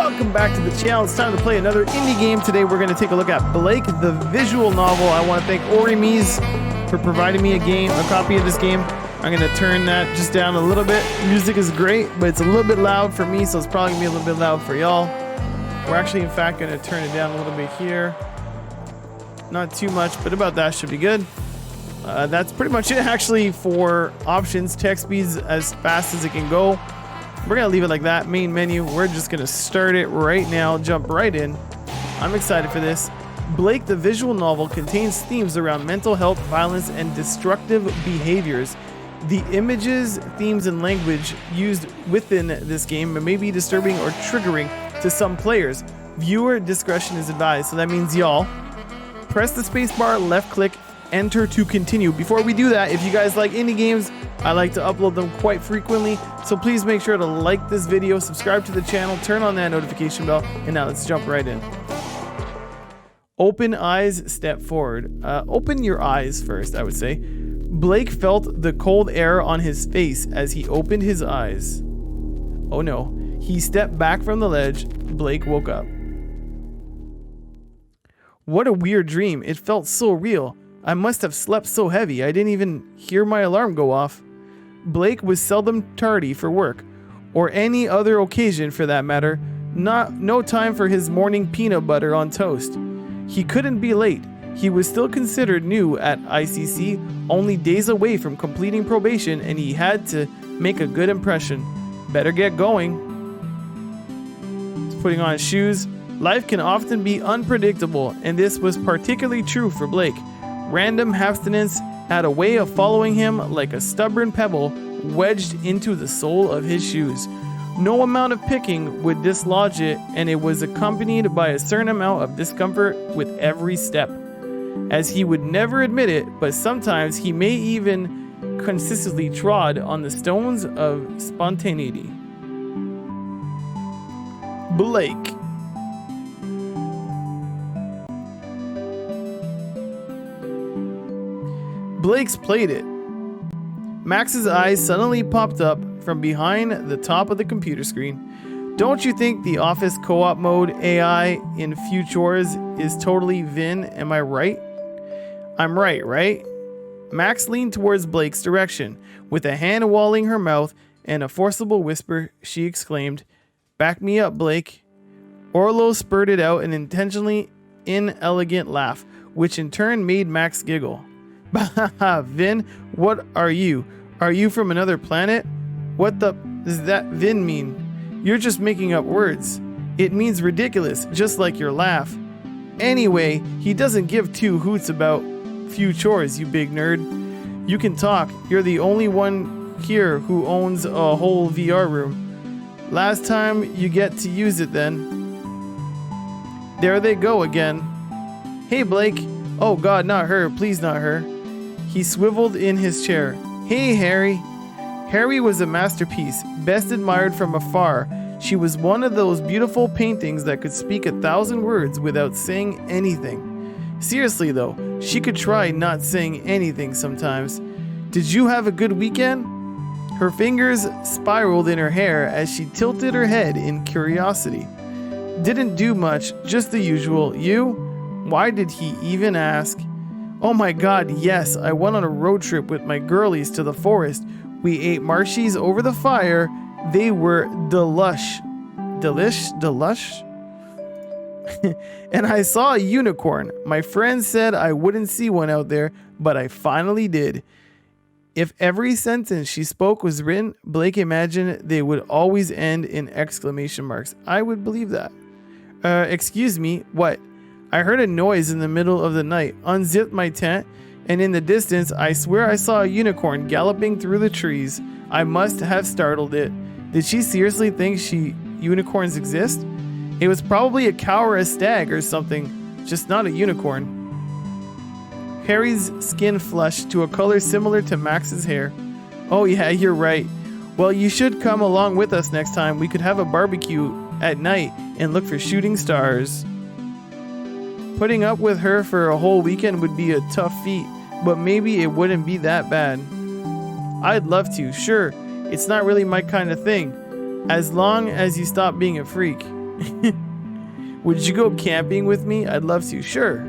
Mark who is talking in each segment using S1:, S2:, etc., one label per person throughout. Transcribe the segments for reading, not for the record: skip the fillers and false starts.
S1: welcome back to the channel. It's time to play another indie game. Today we're going to take a look at Blake, the visual novel. I want to thank Orimes for providing me a copy of this game. I'm going to turn that just down a little bit. Music is great, but it's a little bit loud for me, so it's probably going to be a little bit loud for y'all. We're actually, in fact, going to turn it down a little bit here. Not too much, but about that should be good. That's pretty much it, actually, for options. Text speeds as fast as it can go. We're going to leave it like that. Main menu, we're just going to start it right now, jump right in. I'm excited for this. Blake, the visual novel, contains themes around mental health, violence, and destructive behaviors. The images, themes, and language used within this game may be disturbing or triggering to some players. Viewer discretion is advised, so that means y'all press the spacebar, left click, enter to continue. Before we do that, if you guys like indie games, I like to upload them quite frequently, so please make sure to like this video, subscribe to the channel, turn on that notification bell, and now let's jump right in. Open eyes, step forward. Open your eyes first, I would say. Blake felt the cold air on his face as he opened his eyes. Oh no. He stepped back from the ledge. Blake woke up. What a weird dream. It felt so real. I must have slept so heavy I didn't even hear my alarm go off. Blake was seldom tardy for work, or any other occasion for that matter. No time for his morning peanut butter on toast. He couldn't be late. He was still considered new at ICC, only days away from completing probation, and he had to make a good impression. Better get going. He's putting on his shoes. Life can often be unpredictable, and this was particularly true for Blake. Random happenstance had a way of following him like a stubborn pebble wedged into the sole of his shoes. No amount of picking would dislodge it, and it was accompanied by a certain amount of discomfort with every step. As he would never admit it, but sometimes he may even consistently trod on the stones of spontaneity. Blake. Blake's played it. Max's eyes suddenly popped up from behind the top of the computer screen. Don't you think the Office co-op mode AI in Few Chores is totally Vin? Am I right? I'm right? Max leaned towards Blake's direction. With a hand walling her mouth and a forcible whisper, she exclaimed, "Back me up, Blake." Orlo spurted out an intentionally inelegant laugh, which in turn made Max giggle. Bah, Vin, what are you? Are you from another planet? What the does that Vin mean? You're just making up words. It means ridiculous, just like your laugh. Anyway, he doesn't give two hoots about Few Chores, you big nerd. You can talk. You're the only one here who owns a whole VR room. Last time you get to use it then. There they go again. Hey, Blake. Oh God, not her. Please, not her. He swiveled in his chair. Hey, Harry. Harry was a masterpiece, best admired from afar. She was one of those beautiful paintings that could speak 1,000 words without saying anything. Seriously though, she could try not saying anything sometimes. Did you have a good weekend? Her fingers spiraled in her hair as she tilted her head in curiosity. Didn't do much, just the usual. You? Why did he even ask? Oh my God, yes, I went on a road trip with my girlies to the forest. We ate marshies over the fire. They were delush. Delush? And I saw a unicorn. My friend said I wouldn't see one out there, but I finally did. If every sentence she spoke was written, Blake imagined they would always end in exclamation marks. I would believe that. Excuse me, what? I heard a noise in the middle of the night, unzipped my tent, and in the distance, I swear I saw a unicorn galloping through the trees. I must have startled it. Did she seriously think unicorns exist? It was probably a cow or a stag or something, just not a unicorn. Harry's skin flushed to a color similar to Max's hair. Oh yeah, you're right. Well, you should come along with us next time. We could have a barbecue at night and look for shooting stars. Putting up with her for a whole weekend would be a tough feat, but maybe it wouldn't be that bad. I'd love to, sure. It's not really my kind of thing. As long as you stop being a freak. Would you go camping with me? I'd love to. Sure.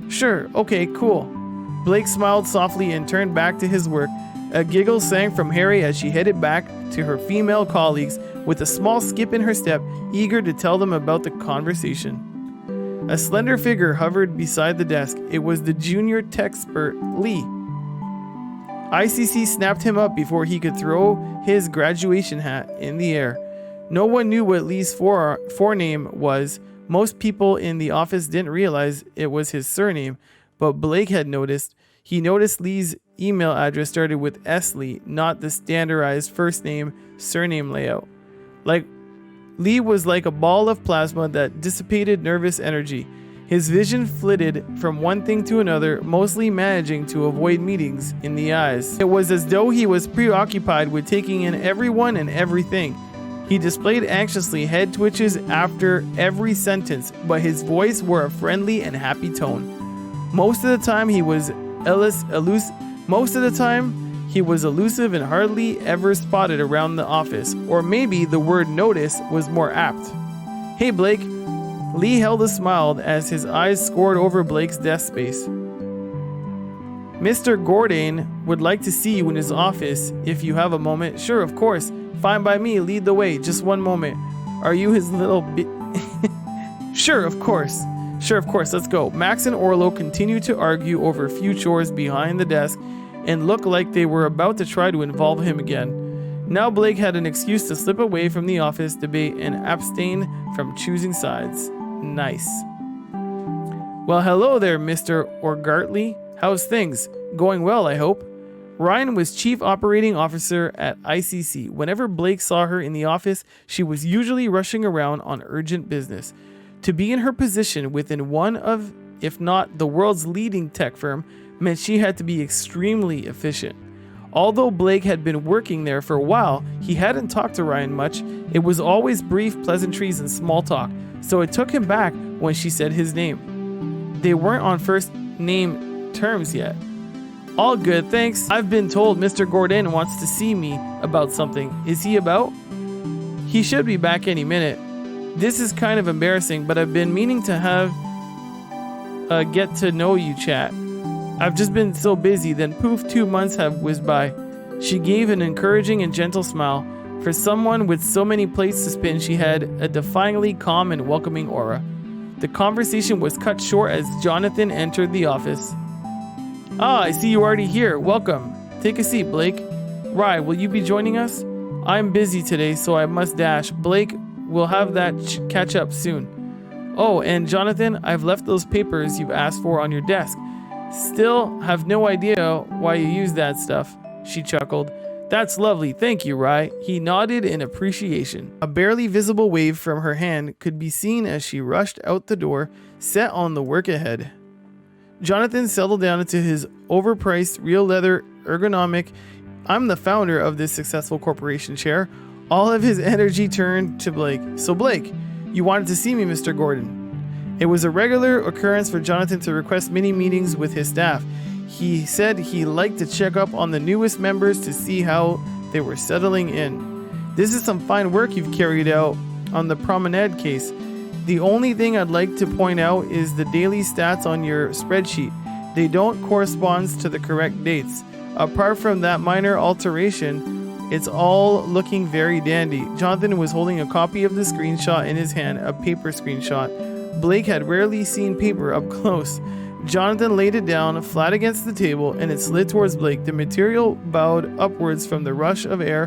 S1: Sure. Okay, cool. Blake smiled softly and turned back to his work. A giggle sang from Harry as she headed back to her female colleagues with a small skip in her step, eager to tell them about the conversation. A slender figure hovered beside the desk. It was the junior techspert, Lee. ICC snapped him up before he could throw his graduation hat in the air. No one knew what Lee's forename was. Most people in the office didn't realize it was his surname, but Blake had noticed. He noticed Lee's email address started with S. Lee, not the standardized first name surname layout. Lee was like a ball of plasma that dissipated nervous energy. His vision flitted from one thing to another, mostly managing to avoid meetings in the eyes. It was as though he was preoccupied with taking in everyone and everything. He displayed anxiously head twitches after every sentence, but his voice wore a friendly and happy tone. Most of the time he was elusive and hardly ever spotted around the office, or maybe the word notice was more apt. Hey Blake. Lee held a smile as his eyes scored over Blake's desk space. Mr. Gordon would like to see you in his office if you have a moment. Sure, of course. Fine by me. Lead the way. Just one moment. Are you his little Sure, of course. Sure, of course. Let's go. Max and Orlo continued to argue over a few chores behind the desk and looked like they were about to try to involve him again. Now Blake had an excuse to slip away from the office debate and abstain from choosing sides. Nice. Well, hello there, Mr. Orgartley. How's things? Going well, I hope. Ryan was Chief Operating Officer at ICC. Whenever Blake saw her in the office, she was usually rushing around on urgent business. To be in her position within one of, if not the world's leading tech firm, meant she had to be extremely efficient. Although Blake had been working there for a while, he hadn't talked to Ryan much. It was always brief pleasantries and small talk, so it took him back when she said his name. They weren't on first name terms yet. All good, thanks. I've been told Mr. Gordon wants to see me about something. Is he about? He should be back any minute. This is kind of embarrassing, but I've been meaning to have a get to know you chat. I've just been so busy, then poof, 2 months have whizzed by. She gave an encouraging and gentle smile. For someone with so many plates to spin, she had a defyingly calm and welcoming aura. The conversation was cut short as Jonathan entered the office. Ah, I see you already here. Welcome. Take a seat, Blake. Rye, will you be joining us? I'm busy today, so I must dash. Blake, we'll have that catch up soon. Oh, and Jonathan, I've left those papers you've asked for on your desk. Still have no idea why you use that stuff, she chuckled. That's lovely, thank you, Rye. He nodded in appreciation. A barely visible wave from her hand could be seen as she rushed out the door, set on the work ahead. Jonathan settled down into his overpriced, real leather, ergonomic, I'm the founder of this successful corporation chair. All of his energy turned to Blake. So Blake, you wanted to see me, Mr. Gordon. It was a regular occurrence for Jonathan to request mini meetings with his staff. He said he liked to check up on the newest members to see how they were settling in. This is some fine work you've carried out on the Promenade case. The only thing I'd like to point out is the daily stats on your spreadsheet. They don't correspond to the correct dates. Apart from that minor alteration, it's all looking very dandy. Jonathan was holding a copy of the screenshot in his hand, a paper screenshot. Blake had rarely seen paper up close. Jonathan laid it down flat against the table and it slid towards Blake. The material bowed upwards from the rush of air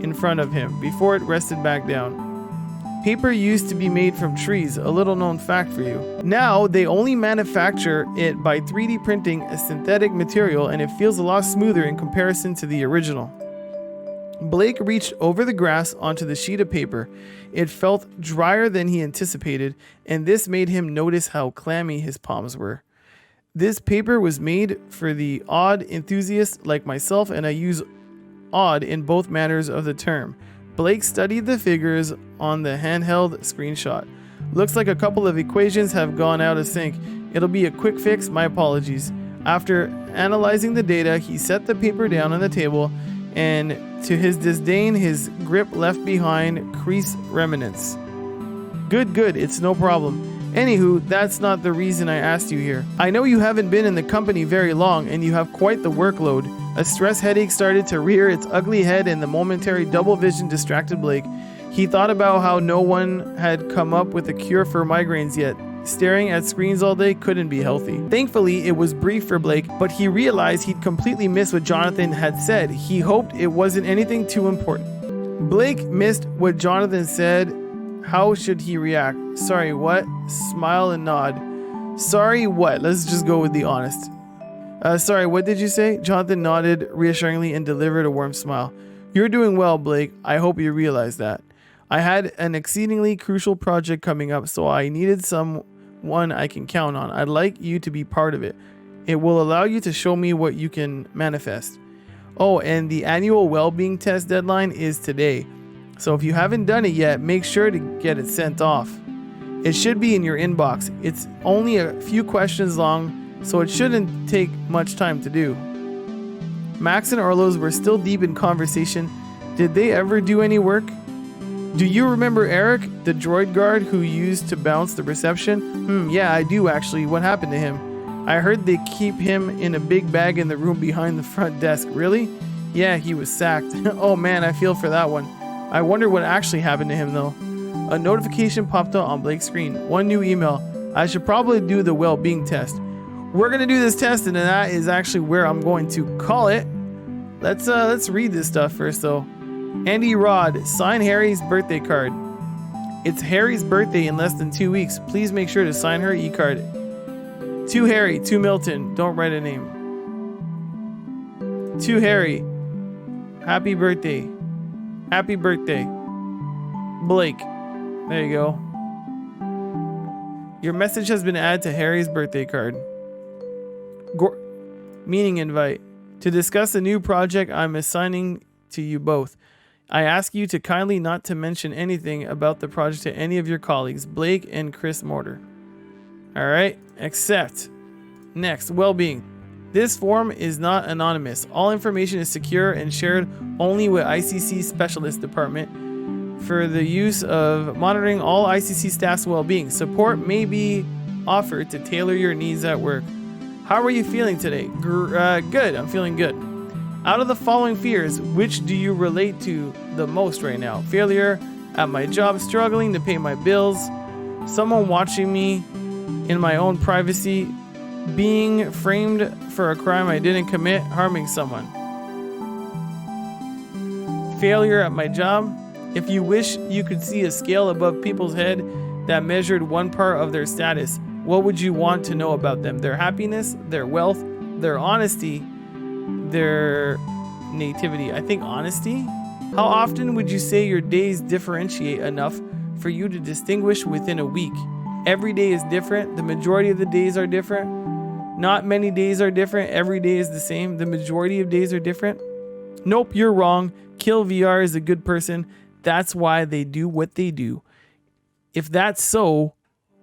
S1: in front of him before it rested back down. Paper used to be made from trees, a little known fact for you. Now they only manufacture it by 3D printing a synthetic material and it feels a lot smoother in comparison to the original. Blake reached over the grass onto the sheet of paper. It felt drier than he anticipated, and this made him notice how clammy his palms were. This paper was made for the odd enthusiast like myself, and I use odd in both manners of the term. Blake studied the figures on the handheld screenshot. Looks like a couple of equations have gone out of sync. It'll be a quick fix, my apologies. After analyzing the data, he set the paper down on the table, and to his disdain, his grip left behind crease remnants. Good, it's no problem. Anywho, that's not the reason I asked you here. I know you haven't been in the company very long and you have quite the workload. A stress headache started to rear its ugly head and the momentary double vision distracted Blake. He thought about how no one had come up with a cure for migraines yet. Staring at screens all day couldn't be healthy. Thankfully, it was brief for Blake, but he realized he'd completely missed what Jonathan had said. He hoped it wasn't anything too important. Blake missed what Jonathan said. How should he react? Sorry, what? Smile and nod. Sorry, what? Let's just go with the honest. Sorry, what did you say? Jonathan nodded reassuringly and delivered a warm smile. You're doing well, Blake. I hope you realize that. I had an exceedingly crucial project coming up, so I needed someone I can count on. I'd like you to be part of it. It will allow you to show me what you can manifest. Oh, and the annual well-being test deadline is today. So if you haven't done it yet, make sure to get it sent off. It should be in your inbox. It's only a few questions long, so it shouldn't take much time to do. Max and Orlos were still deep in conversation. Did they ever do any work? Do you remember Eric, the droid guard who used to bounce the reception? Yeah, I do actually. What happened to him? I heard they keep him in a big bag in the room behind the front desk. Really? Yeah, he was sacked. Oh man, I feel for that one. I wonder what actually happened to him though. A notification popped up on Blake's screen. One new email. I should probably do the well-being test. We're gonna do this test, and that is actually where I'm going to call it. Let's read this stuff first though. Andy Rod, sign Harry's birthday card. It's Harry's birthday in less than 2 weeks. Please make sure to sign her e-card. To Harry, to Milton. Don't write a name. To Harry. Happy birthday. Happy birthday. Blake. There you go. Your message has been added to Harry's birthday card. Meeting invite. To discuss a new project I'm assigning to you both. I ask you to kindly not to mention anything about the project to any of your colleagues, Blake and Chris Mortar. Alright, accept. Next, well-being. This form is not anonymous. All information is secure and shared only with ICC Specialist Department for the use of monitoring all ICC staff's well-being. Support may be offered to tailor your needs at work. How are you feeling today? Good. I'm feeling good. Out of the following fears, which do you relate to the most right now? Failure at my job, struggling to pay my bills, someone watching me in my own privacy, being framed for a crime I didn't commit, harming someone. Failure at my job. If you wish you could see a scale above people's head that measured one part of their status, what would you want to know about them? Their happiness, their wealth, their honesty, their nativity. I think honesty. How often would you say your days differentiate enough for you to distinguish within a week? Every day is different. The majority of the days are different. Not many days are different. Every day is the same. The majority of days are different. Nope, you're wrong. Kill VR is a good person. That's why they do what they do. If that's so,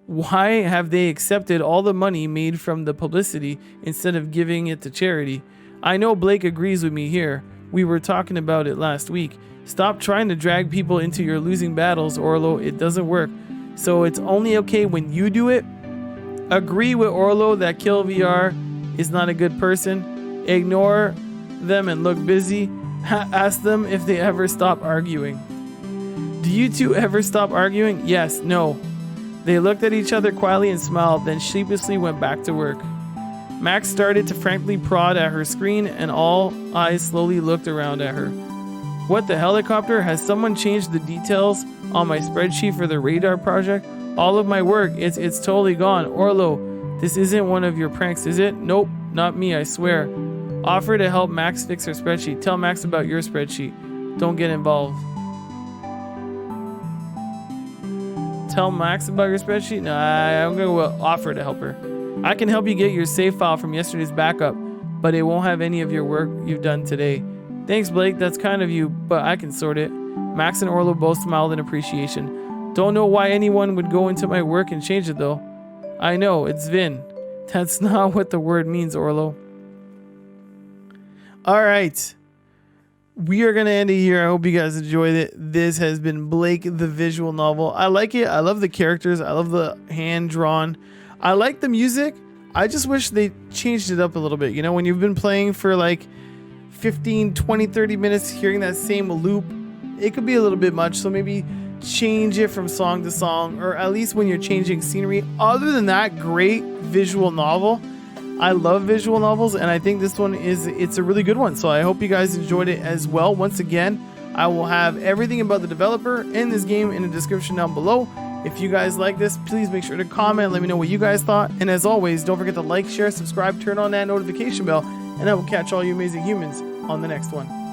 S1: why have they accepted all the money made from the publicity instead of giving it to charity? I know Blake agrees with me here. We were talking about it last week. Stop trying to drag people into your losing battles, Orlo. It doesn't work. So it's only okay when you do it. Agree with Orlo that Kill VR is not a good person. Ignore them and look busy. Ask them if they ever stop arguing. Do you two ever stop arguing? Yes, no. They looked at each other quietly and smiled, then sheepishly went back to work. Max started to frankly prod at her screen, and all eyes slowly looked around at her. What, the helicopter? Has someone changed the details on my spreadsheet for the radar project? All of my work, it's totally gone. Orlo, this isn't one of your pranks, is it? Nope, not me, I swear. Offer to help Max fix her spreadsheet. Tell Max about your spreadsheet. Don't get involved. Tell Max about your spreadsheet? No, I'm going to offer to help her. I can help you get your save file from yesterday's backup, but it won't have any of your work you've done today. Thanks, Blake. That's kind of you, but I can sort it. Max and Orlo both smiled in appreciation. Don't know why anyone would go into my work and change it, though. I know, it's Vin. That's not what the word means, Orlo. All right. we are going to end it here. I hope you guys enjoyed it. This has been Blake the Visual Novel. I like it. I love the characters. I love the hand drawn. I like the music. I just wish they changed it up a little bit. You know, when you've been playing for like 15, 20, 30 minutes, hearing that same loop, it could be a little bit much. So maybe change it from song to song, or at least when you're changing scenery. Other than that, great visual novel. I love visual novels, and I think this one it's a really good one. So I hope you guys enjoyed it as well. Once again, I will have everything about the developer and this game in the description down below. If you guys like this, please make sure to comment, let me know what you guys thought. And as always, don't forget to like, share, subscribe, turn on that notification bell, and I will catch all you amazing humans on the next one.